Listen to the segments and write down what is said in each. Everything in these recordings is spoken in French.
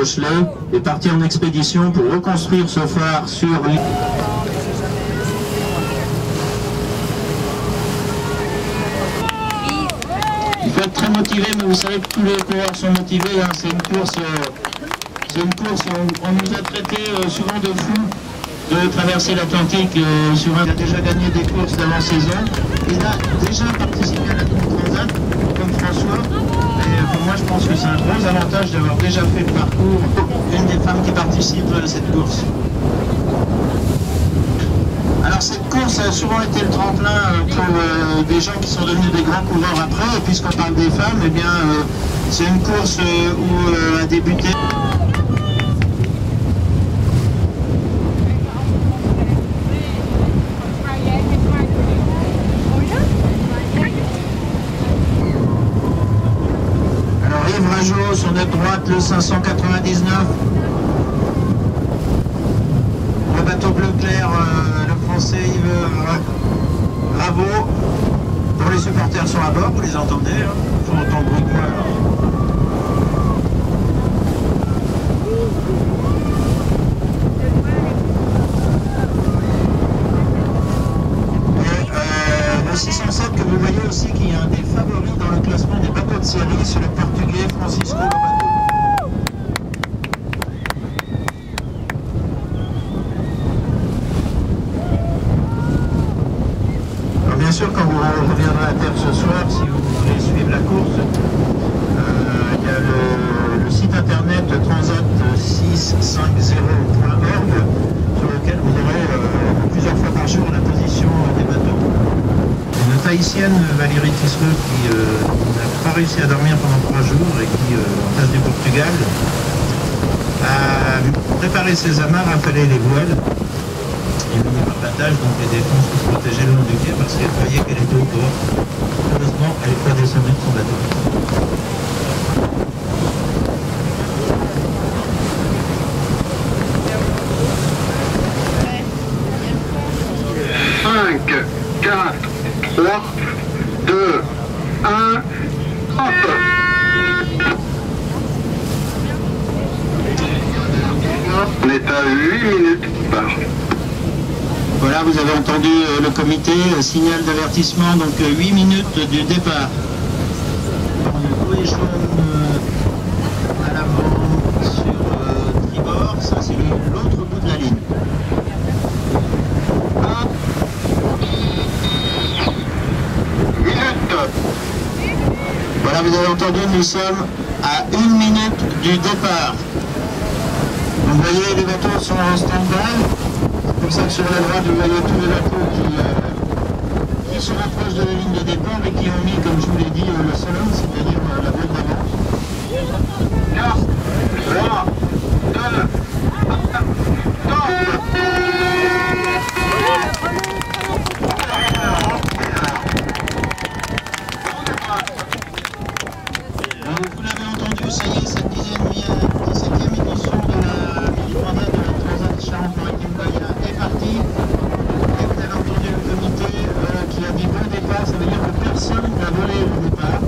Rochelet est parti en expédition pour reconstruire ce phare sur l'île. Il faut être très motivé, mais vous savez que tous les coureurs sont motivés. Hein. C'est une course où on nous a traité souvent de fous de traverser l'Atlantique sur un. Il a déjà gagné des courses d'avant-saison. Il a déjà participé à la Coupe Transat, comme François. Et pour moi, je pense que c'est un gros avantage d'avoir déjà fait le parcours. Une des femmes qui participe à cette course. Alors cette course a souvent été le tremplin pour des gens qui sont devenus des grands coureurs après. Et puisqu'on parle des femmes, eh bien c'est une course où a débuté. Alors Yves Rageau, sur notre droite, le 599. Le bateau bleu clair, le français Yves Raveau. Pour les supporters sont à bord, vous les entendez, hein. Ils font autant de bruit que moi. Et le 607 que vous voyez aussi, qui est un des favoris dans le classement des bateaux de série, c'est le portugais Francisco Lobato. Bien sûr, quand vous reviendrez à terre ce soir, si vous voulez suivre la course, il y a le site internet transat650.org sur lequel vous aurez plusieurs fois par jour la position des bateaux. Une Tahitienne, Valérie Tissereux, qui n'a pas réussi à dormir pendant 3 jours et qui, en face du Portugal, a préparé ses amarres, affalé les voiles. Et le partage, donc les défenses pour se protéger le long du quai parce qu'elle croyait qu'elle était au port. Heureusement, elle n'est pas descendue de son bateau. Cinq, 4, 3, 2, 1, hop! On est à 8 minutes par. Voilà, vous avez entendu le comité, signal d'avertissement, donc 8 minutes du départ. Le bleu et jaune à l'avant sur tribord, ça c'est l'autre bout de la ligne. Voilà, vous avez entendu, nous sommes à 1 minute du départ. Donc, vous voyez, les bateaux sont en stand-by. C'est pour ça que sur la droite, vous voyez tous les bateaux qui se rapprochent de la ligne de départ et qui ont mis, comme je vous l'ai dit, le salon, c'est-à-dire la voile d'avance. 4, 3, 2, 1, vous l'avez entendu, ça y est, cette 17e édition de la mini-transat de la Transat Charente-Maritime est partie. Et vous avez entendu le comité qui a dit bon départ, ça veut dire que personne n'a volé le départ.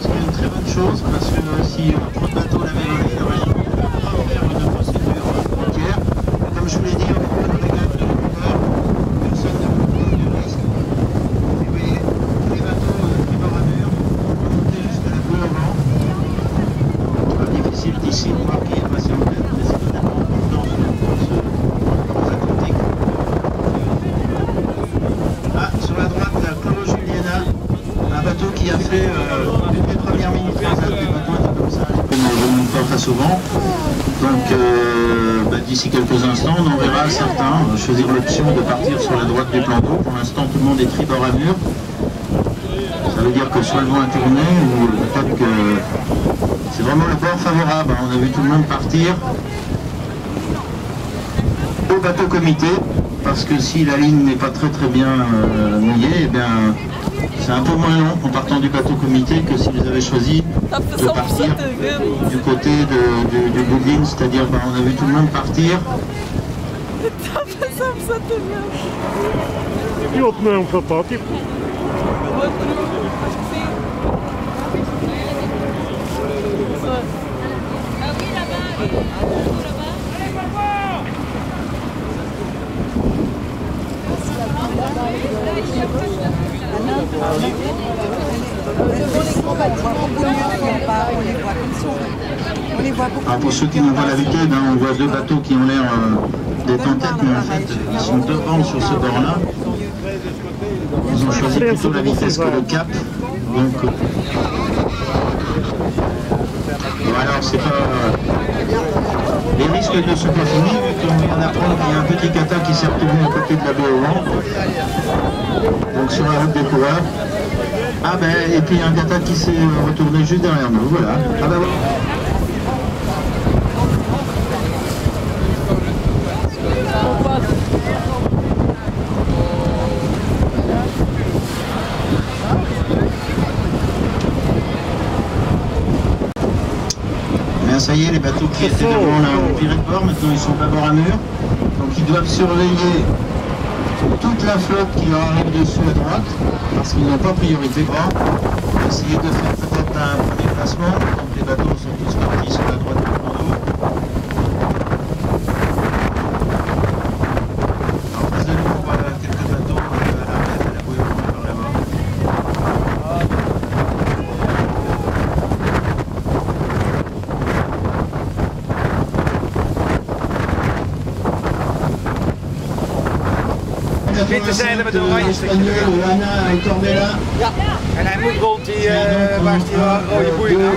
Ce qui est une très bonne chose, parce que si trop de bateaux l'avaient volé, il aurait pas faire une procédure frontière. Comme je vous l'ai dit, on prend le régal de l'ouvert, personne ne peut prendre du risque. Et vous voyez, les bateaux qui bord à mur, monter jusqu'à la bouée au vent. Difficile d'ici de voir qui est passé en tête, mais c'est totalement dans ce transatlantique. Ah, sur la droite, la Colo Juliana, un bateau qui a fait une des premières minutes transat, des bateaux étaient comme ça. On ne monte pas face au vent, donc d'ici quelques instants, on en verra certains choisir l'option de partir sur la droite du plan d'eau. Pour l'instant, tout le monde est tribord à mur. Ça veut dire que soit le vent a tourné, ou peut-être que c'est vraiment le bord favorable. On a vu tout le monde partir au bateau comité, parce que si la ligne n'est pas très bien mouillée, eh bien c'est un peu moins long en partant du bateau comité que si vous avez choisi de partir du côté du building, c'est-à-dire on a vu tout le monde partir. Yok não sapato. Alors pour ceux qui n'ont pas l'habitude, hein, on voit deux bateaux qui ont l'air d'être en tête, mais en fait ils sont devant sur ce bord-là. Ils ont choisi plutôt la vitesse que le cap. Donc, bon, alors c'est pas... les risques ne sont pas finis, vu qu'on vient d'apprendre qu'il y a un petit kata qui s'est retrouvé à côté de la baie au vent. Donc sur la route des coureurs. Ah ben, et puis un kata qui s'est retourné juste derrière nous, voilà. Ah ben, voilà. Ça y est, les bateaux qui étaient devant là ont viré de bord, maintenant ils sont bâbord à mur. Donc ils doivent surveiller toute la flotte qui leur arrive dessus à droite, parce qu'ils n'ont pas priorité. On va essayer de faire peut-être un premier placement. Donc les bateaux sont tous partis sur la droite du cours d'eau. En face de nous, on voit quelques bateaux à l'arrière de la bouée par là-bas. Witte zeilen met een oranje stukje. Ja. En hij moet rond die, waar is die rode boeien nou?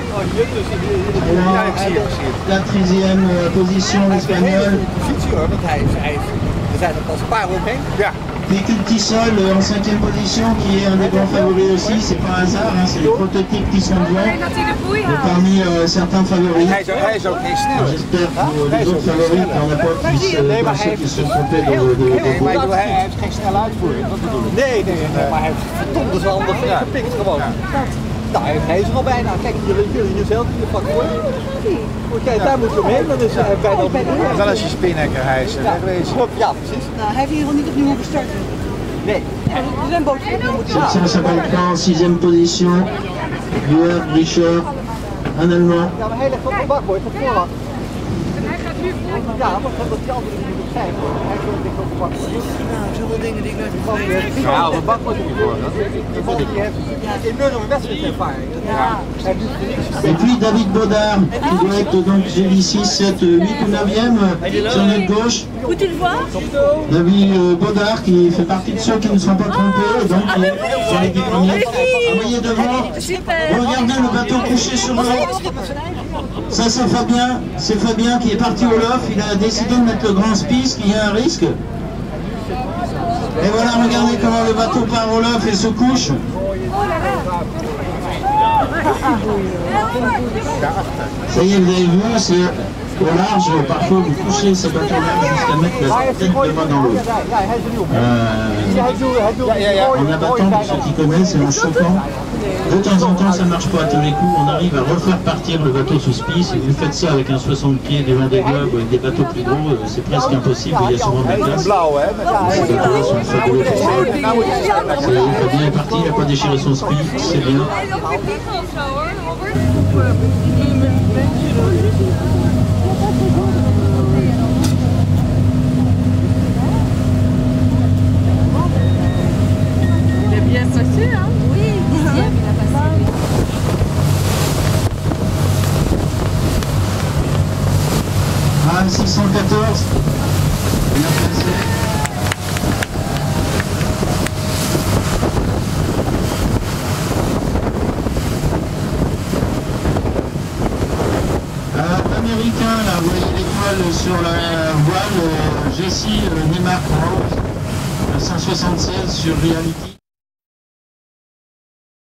Ja, ik zie het. La 13e position espagnole. Positie hoor, want hij is, er zijn er pas een paar omheen. Ja. Véhicule Tissol en 5e position qui est un des grands favoris aussi, c'est pas un hasard, hein, c'est les prototypes qui sont devant. Parmi certains favoris. Hij is ook geen snel. J'espère que les autres favoris qu'on n'a pas puissent ceux qui se sont trompés de hij heeft geen snelle uitvoering, dat bedoel ik. Nee, maar hij heeft verdomd wel handig gepikt gewoon. Nou, hij is er al bijna. Kijk, jullie zelf in de vak voor. Kijk, daar moeten we omheen, dan is hij bijna op. Wel als je spinnekker, hij is wegwezen. Ja, precies. Nou, hij heeft hier nog niet opnieuw hoeven starten. Nee. Er zijn boten opnieuw moeten Sur 153 en 6e position, Luer, Richard, un Allemand. Ja, maar hij ligt op de bakboord van vooraf. Ja, maar dat die andere niet op zijn. Hij ligt op de bakboord. Nou, zoveel dingen die ik nooit begrepen. Ja, op de bakboord moet je worden. Die heeft enorme wedstrijdervaring. Ja. Et puis David Baudard, qui doit être donc GV6, 7, 8 ou 9e sur notre gauche. Où tu le vois? David Baudard qui fait partie de ceux qui ne sont pas trompés, donc il est sur les 10 premiers. Vous voyez devant, regardez le bateau couché sur l'eau. Ça c'est Fabien qui est parti au loft, il a décidé de mettre le grand spice, qu'il y a un risque. Et voilà, regardez comment le bateau part au loft et se couche. Ça y est, vous avez vu, c'est au large, parfois vous couchez ce bateau-là jusqu'à mettre la tête de main dans l'eau. En abattant, pour ceux qui connaissent, et en chauffant, de temps en temps ça ne marche pas à tous les coups, on arrive à refaire partir le bateau sous spice, et vous faites ça avec un 60 pieds devant des globes ou avec des bateaux plus gros, c'est presque impossible, il y a souvent de la place. Ces bateaux-là sont fabuleux. Fabien est parti, il n'a pas déchiré son spice, c'est bien. Il a bien passé, hein? Oui, il a passé. Ah, 614. Bien placé. Américain, là, vous voyez l'étoile sur la voile, Jessie Neymar 176 sur Reality.